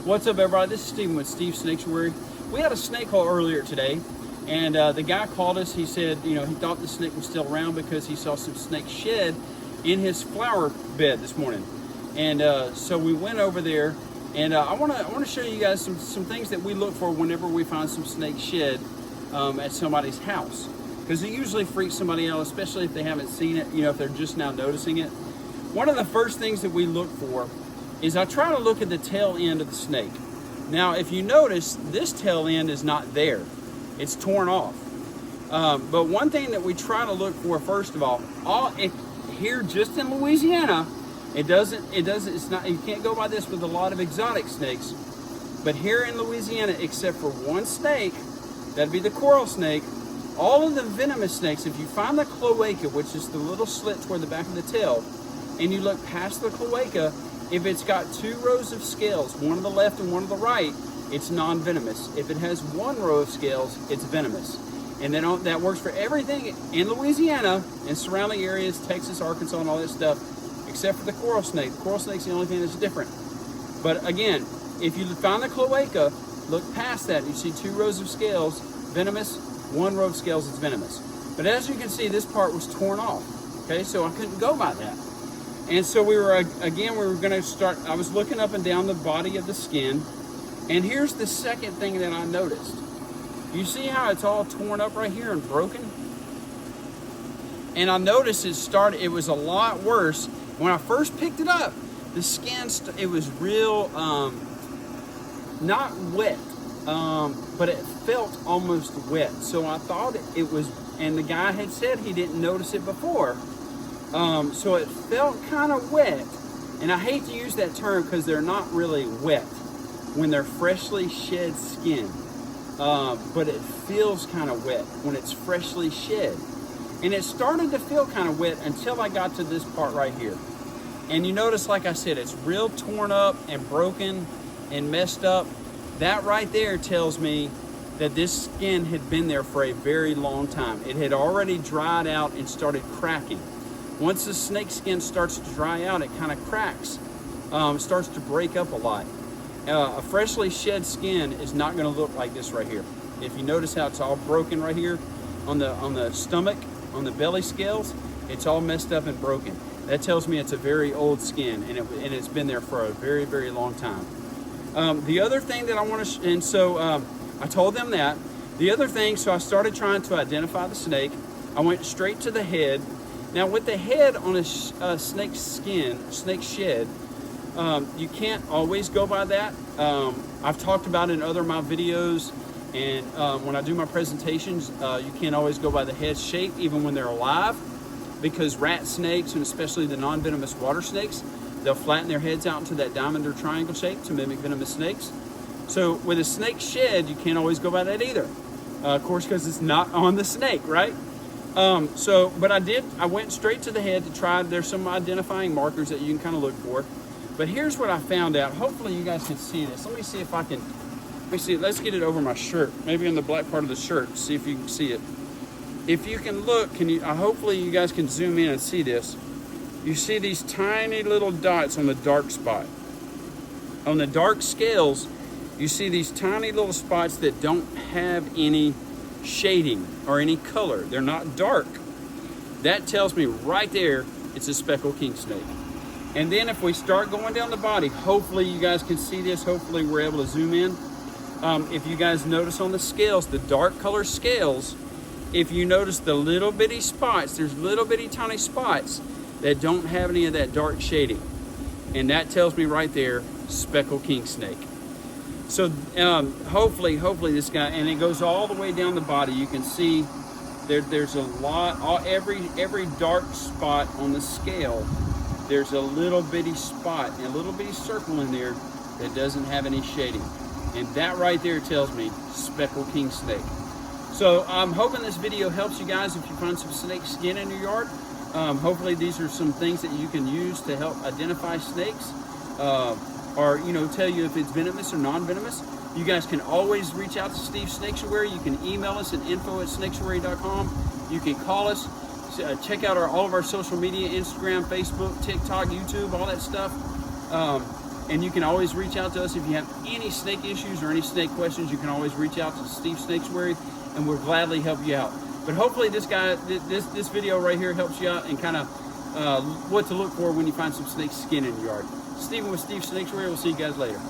What's up, everybody? This is Steven with Steve Snaketuary. We had a snake hole earlier today, and the guy called us. He said, he thought the snake was still around because he saw some snake shed in his flower bed this morning. And so we went over there, and I want to show you guys some things that we look for whenever we find some snake shed at somebody's house, because it usually freaks somebody out, especially if they haven't seen it. If they're just now noticing it. One of the first things that we look for is I try to look at the tail end of the snake. Now, if you notice, this tail end is not there. It's torn off. But one thing that we try to look for, first of all, here just in Louisiana, it's not, you can't go by this with a lot of exotic snakes, but here in Louisiana, except for one snake, that'd be the coral snake, all of the venomous snakes, if you find the cloaca, which is the little slit toward the back of the tail, and you look past the cloaca, if it's got 2 rows of scales, one on the left and one on the right, it's non-venomous. If it has 1 row of scales, it's venomous. And then that works for everything in Louisiana and surrounding areas, Texas, Arkansas, and all that stuff, except for the coral snake. The coral snake's the only thing that's different. But again, if you find the cloaca, look past that, you see 2 rows of scales, venomous, 1 row of scales, it's venomous. But as you can see, this part was torn off. Okay, so I couldn't go by that. And so we were going to start, I was looking up and down the body of the skin, and here's the second thing that I noticed. You see how it's all torn up right here and broken? And I noticed it was a lot worse. When I first picked it up, the skin, it was real, not wet, but it felt almost wet. So I thought it was, and the guy had said he didn't notice it before. So it felt kind of wet, and I hate to use that term because they're not really wet when they're freshly shed skin, but it feels kind of wet when it's freshly shed. And it started to feel kind of wet until I got to this part right here. And you notice, like I said, it's real torn up and broken and messed up. That right there tells me that this skin had been there for a very long time. It had already dried out and started cracking. Once the snake skin starts to dry out, it kind of cracks, starts to break up a lot. A freshly shed skin is not going to look like this right here. If you notice how it's all broken right here on the stomach, on the belly scales, it's all messed up and broken. That tells me it's a very old skin, and it's been there for a very, very long time. The other thing that I want to, and so I told them that. The other thing, so I started trying to identify the snake. I went straight to the head. Now, with the head on a snake's skin, snake shed, you can't always go by that. I've talked about it in other of my videos, and when I do my presentations, you can't always go by the head shape, even when they're alive, because rat snakes, and especially the non-venomous water snakes, they'll flatten their heads out into that diamond or triangle shape to mimic venomous snakes. So with a snake shed, you can't always go by that either, of course, because it's not on the snake, right? But I went straight to the head to try. There's some identifying markers that you can kind of look for. But here's what I found out. Hopefully you guys can see this. Let me see if I can, let's get it over my shirt. Maybe on the black part of the shirt, see if you can see it. If you can look, hopefully you guys can zoom in and see this. You see these tiny little dots on the dark spot. On the dark scales, you see these tiny little spots that don't have any shading or any color. They're not dark. That tells me right there it's a speckled king snake. And then if we start going down the body, hopefully you guys can see this. Hopefully we're able to zoom in. If you guys notice on the scales, the dark color scales, if you notice the little bitty spots, there's little bitty tiny spots that don't have any of that dark shading. And that tells me right there, speckled king snake. So hopefully this guy, and it goes all the way down the body. You can see there's a lot, every dark spot on the scale, there's a little bitty spot, and a little bitty circle in there that doesn't have any shading. And that right there tells me speckled king snake. So I'm hoping this video helps you guys if you find some snake skin in your yard. Hopefully these are some things that you can use to help identify snakes. Or tell you if it's venomous or non-venomous. You guys can always reach out to Steve Snaketuary. You can email us at info@snaketuary.com. You can call us. Check out all of our social media, Instagram, Facebook, TikTok, YouTube, all that stuff. And you can always reach out to us if you have any snake issues or any snake questions. You can always reach out to Steve Snaketuary, and we'll gladly help you out. But hopefully this video right here helps you out and kind of what to look for when you find some snake skin in your yard. Steven with Steve Snaketuary. We'll see you guys later.